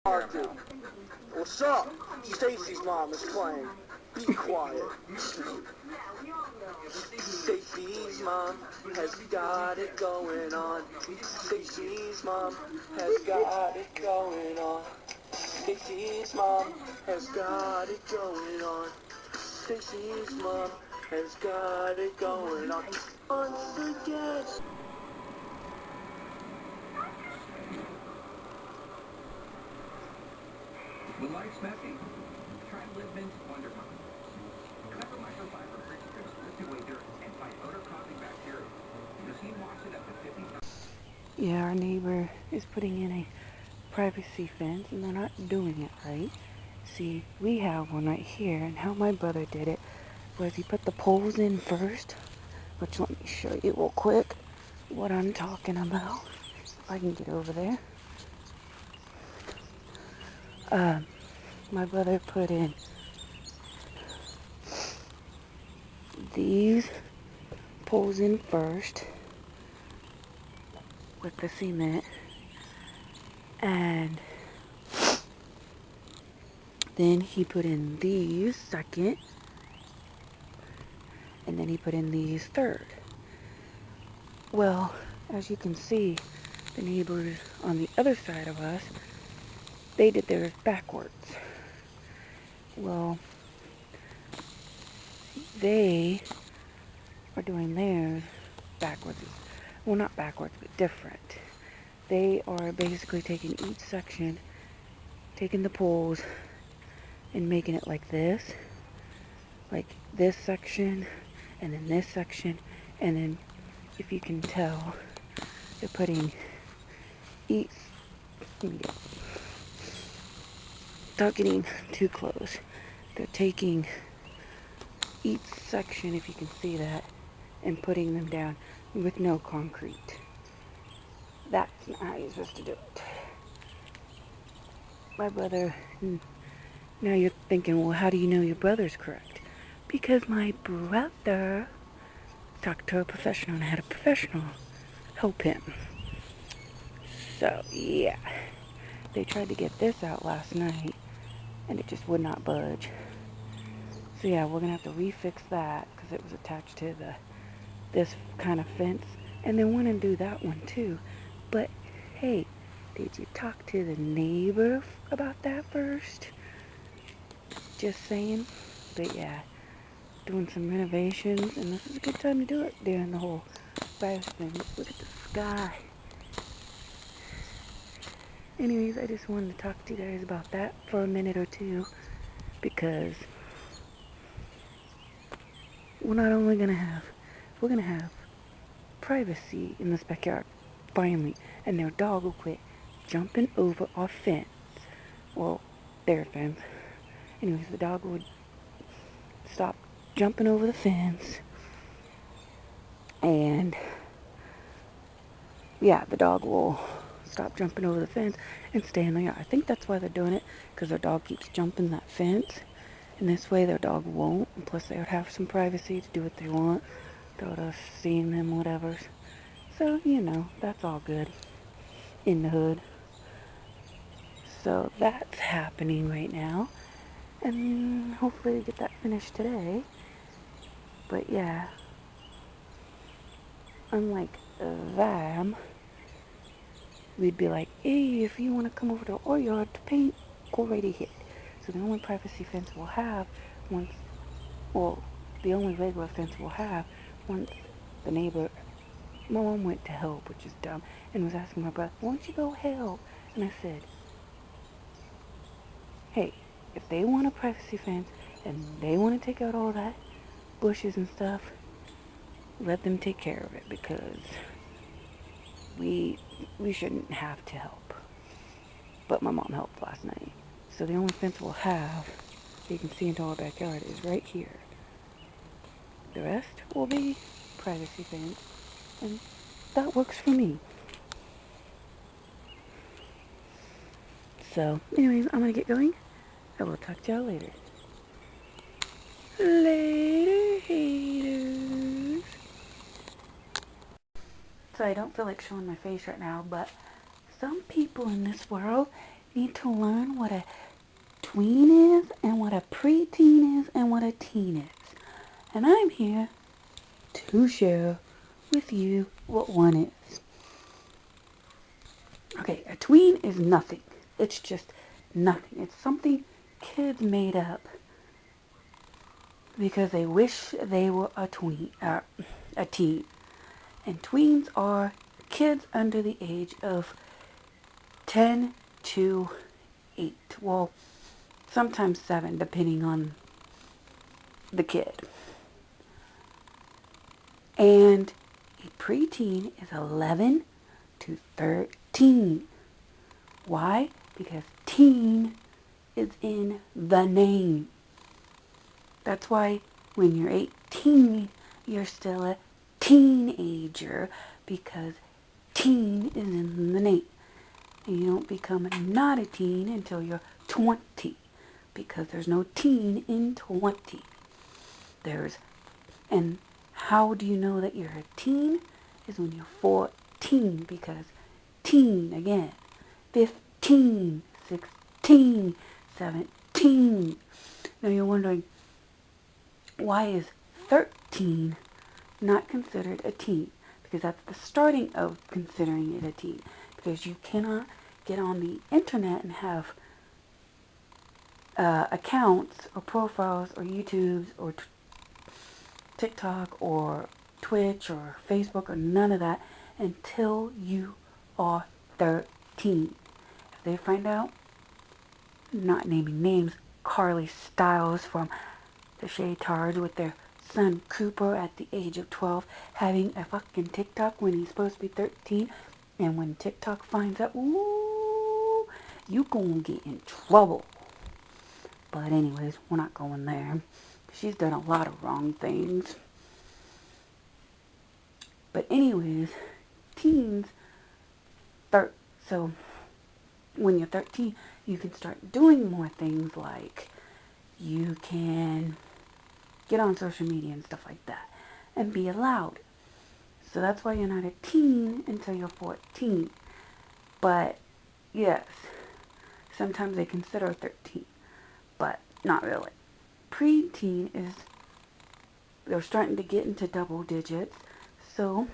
What's up? Stacy's mom is playing. Be quiet. Stacy's mom has got it going on. Stacy's mom has got it going on. Stacy's mom has got it going on. Stacy's mom has got it going on. Once again. When life's messy, try Livman's Wonder Pump. Cover microfiber resistance listed away dirt and fight odor-causing bacteria. The machine washes it up to 50 times. Yeah, our neighbor is putting in a privacy fence, and they're not doing it right. See, we have one right here, and how my brother did it was he put the poles in first, which let me show you real quick what I'm talking about. If I can get over there. My brother put in these poles in first with the cement, and then he put in these second, and then he put in these third. Well, as you can see, the neighbors on the other side of us, they did theirs backwards. Well, they are doing theirs backwards. Well, not backwards, but different. They are basically taking each section, taking the poles, and making it like this section, and then this section, and then, if you can tell, they're putting each, without getting too close, they're taking each section, if you can see that, and putting them down with no concrete. That's not how you're supposed to do it. My brother, now you're thinking, well, how do you know your brother's correct? Because my brother talked to a professional and had a professional help him. So, yeah. They tried to get this out last night, and it just would not budge. So yeah, we're going to have to refix that, because it was attached to this kind of fence. And they want to do that one too. But, hey, did you talk to the neighbor about that first? Just saying. But yeah, doing some renovations, and this is a good time to do it during the whole virus thing. Look at the sky. Anyways, I just wanted to talk to you guys about that for a minute or two, because we're not only we're gonna have privacy in this backyard, finally, and their dog will quit jumping over our fence. Well, their fence. Anyways, the dog would stop jumping over the fence, and yeah, the dog will stop jumping over the fence and stay in the yard. I think that's why they're doing it, because their dog keeps jumping that fence, and this way their dog won't, and plus they would have some privacy to do what they want without us seeing them, whatever. So, you know, that's all good in the hood. So that's happening right now, and hopefully we get that finished today. But yeah, unlike them, we'd be like, hey, if you want to come over to our yard to paint, go right ahead. So the only privacy fence we'll have the only regular fence we'll have once the neighbor, my mom went to help, which is dumb, and was asking my brother, why don't you go help? And I said, hey, if they want a privacy fence and they want to take out all that bushes and stuff, let them take care of it, because we shouldn't have to help. But my mom helped last night. So the only fence we'll have, so you can see into our backyard, is right here. The rest will be privacy fence, and that works for me. So, anyways, I'm gonna get going. I will talk to y'all later. Later, haters. So I don't feel like showing my face right now, but some people in this world need to learn what a tween is and what a preteen is and what a teen is. And I'm here to share with you what one is. Okay, a tween is nothing. It's just nothing. It's something kids made up because they wish they were a teen. And tweens are kids under the age of 10 to 8. Well, sometimes 7, depending on the kid. And a preteen is 11 to 13. Why? Because teen is in the name. That's why when you're 18, you're still a teenager, because teen is in the name. And you don't become not a teen until you're 20, because there's no teen in 20. And how do you know that you're a teen? Is when you're 14, because teen, again, 15, 16, 17. Now you're wondering, why is 13 not considered a teen? Because that's the starting of considering it a teen. Because you cannot get on the internet and have accounts or profiles or YouTubes or TikTok or Twitch or Facebook or none of that until you are 13. If they find out, not naming names, Carly Styles from the Ycaters with their son Cooper at the age of 12 having a fucking TikTok when he's supposed to be 13, and when TikTok finds out, ooh, you gonna get in trouble. But anyways, we're not going there. She's done a lot of wrong things. But anyways, teens, so when you're 13, you can start doing more things, like you can get on social media and stuff like that and be allowed. So that's why you're not a teen until you're 14. But yes, sometimes they consider 13, but not really. Preteen is, they're starting to get into double digits, so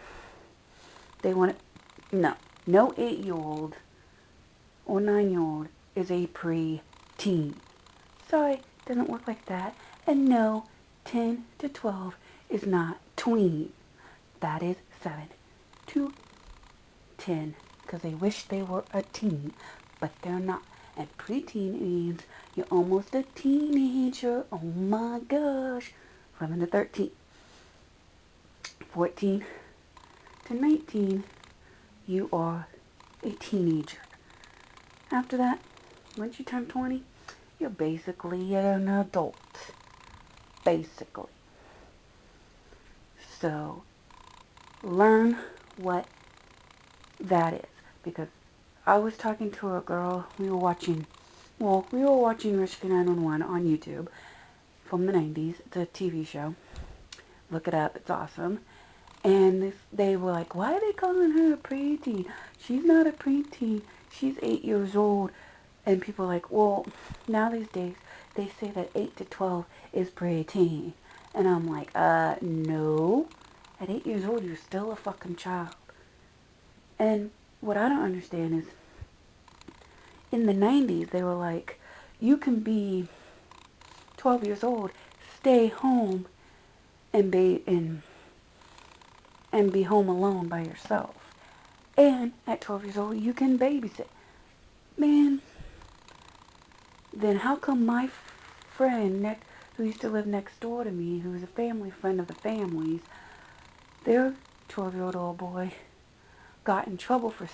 they want to, no 8-year-old or 9-year-old is a pre-teen. Sorry, doesn't work like that. And no, 10 to 12 is not tween. That is 7 to 10, because they wish they were a teen, but they're not. And preteen means you're almost a teenager. Oh my gosh. 11 to 13. 14 to 19, you are a teenager. After that, once you turn 20, you're basically an adult. Basically. So, learn what that is. Because I was talking to a girl, we were watching Michigan 911 on YouTube from the 90s. It's a TV show. Look it up, it's awesome. And they were like, why are they calling her a preteen? She's not a preteen, she's 8 years old. And people are like, well, now these days, they say that 8 to 12 is preteen. And I'm like, no. At 8 years old, you're still a fucking child. And what I don't understand is, in the 90s, they were like, you can be 12 years old, stay home, and be home alone by yourself. And at 12 years old, you can babysit. Man, then how come my friend who used to live next door to me, who's a family friend of the family's, their 12-year-old old boy got in trouble for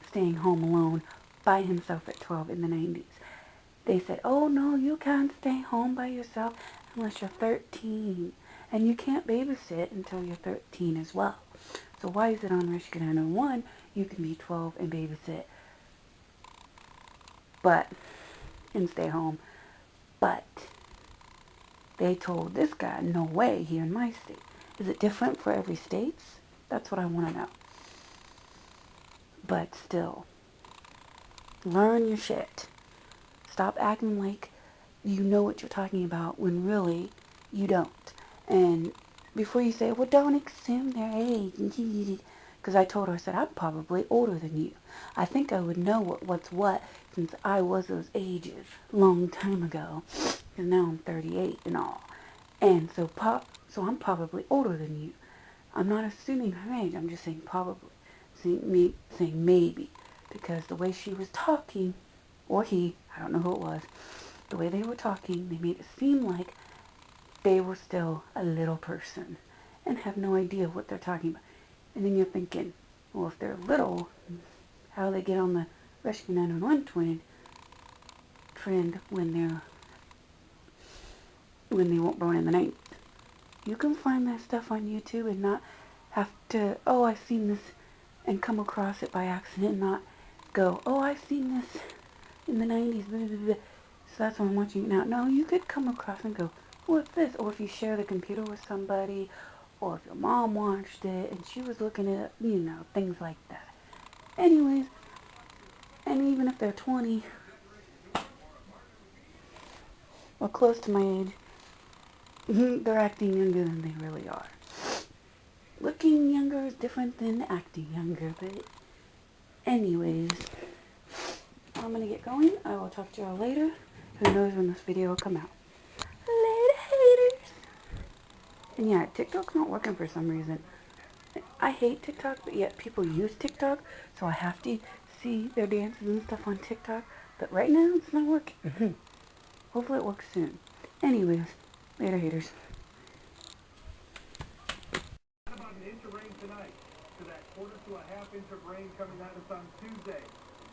staying home alone by himself at 12 in the 90s. They said, oh no, you can't stay home by yourself unless you're 13. And you can't babysit until you're 13 as well. So why is it on Michigan 911 you can be 12 and babysit and stay home? But they told this guy, no way, here in my state. Is it different for every state? That's what I want to know. But still, Learn your shit. Stop acting like you know what you're talking about when really you don't. And before you say, well, don't assume their age, because I told her, I said, I'm probably older than you. I think I would know what's what since I was those ages long time ago. And now I'm 38 and all. And so I'm probably older than you. I'm not assuming her age. I'm just saying probably. Saying maybe. Because the way she was talking, or he, I don't know who it was, the way they were talking, they made it seem like they were still a little person and have no idea what they're talking about. And then you're thinking, well, if they're little, how do they get on the Rescue 911 trend when they weren't born in the 90s? You can find that stuff on YouTube and not have to, oh, I've seen this, and come across it by accident and not go, oh, I've seen this in the 90s, blah, blah, blah. So that's why I'm watching it now. No, you could come across and go, what's this? Or if you share the computer with somebody, or if your mom watched it and she was looking at, things like that. Anyways, and even if they're 20 or close to my age, they're acting younger than they really are. Looking younger is different than acting younger, but anyways, I'm going to get going. I will talk to y'all later. Who knows when this video will come out. Later, haters! And yeah, TikTok's not working for some reason. I hate TikTok, but yet people use TikTok, so I have to see their dances and stuff on TikTok. But right now, it's not working. Hopefully it works soon. Anyways, later, haters. About an inch of rain tonight to that quarter to a half inch of rain coming at us on Tuesday.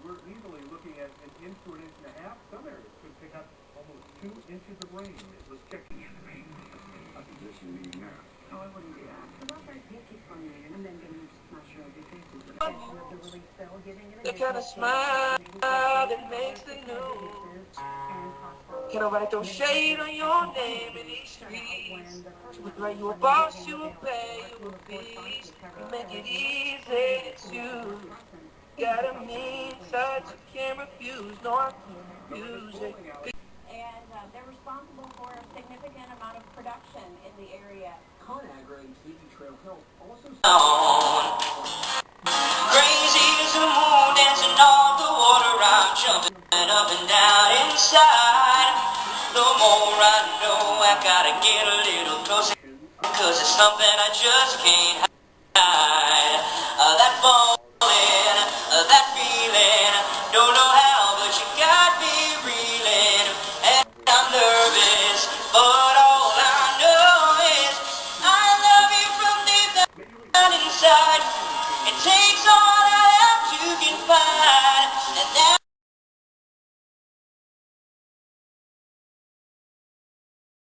We're easily looking at an inch to an inch and a half. Some areas could pick up almost 2 inches of rain. It was checking in rain. A position meeting now. Oh, I wouldn't do that. So that's right. You keep on reading and then getting not sure of your faces. The attention of the release cell, giving it The kind of smile that makes the news. Can I write those shade on your name in these streets? Right, you a boss, you a pay, you a beast. You make it easy to choose. Got a mean touch, you can't refuse. No, I can't refuse it. And they're responsible for a significant amount of production in the area. ConAgra and Katy Trail Health also Crazy as a moon dancing on the water. I'm jumping up and down inside. No more, I know I gotta get a little closer. Cause it's something I just can't hide. That falling, that feeling, don't know.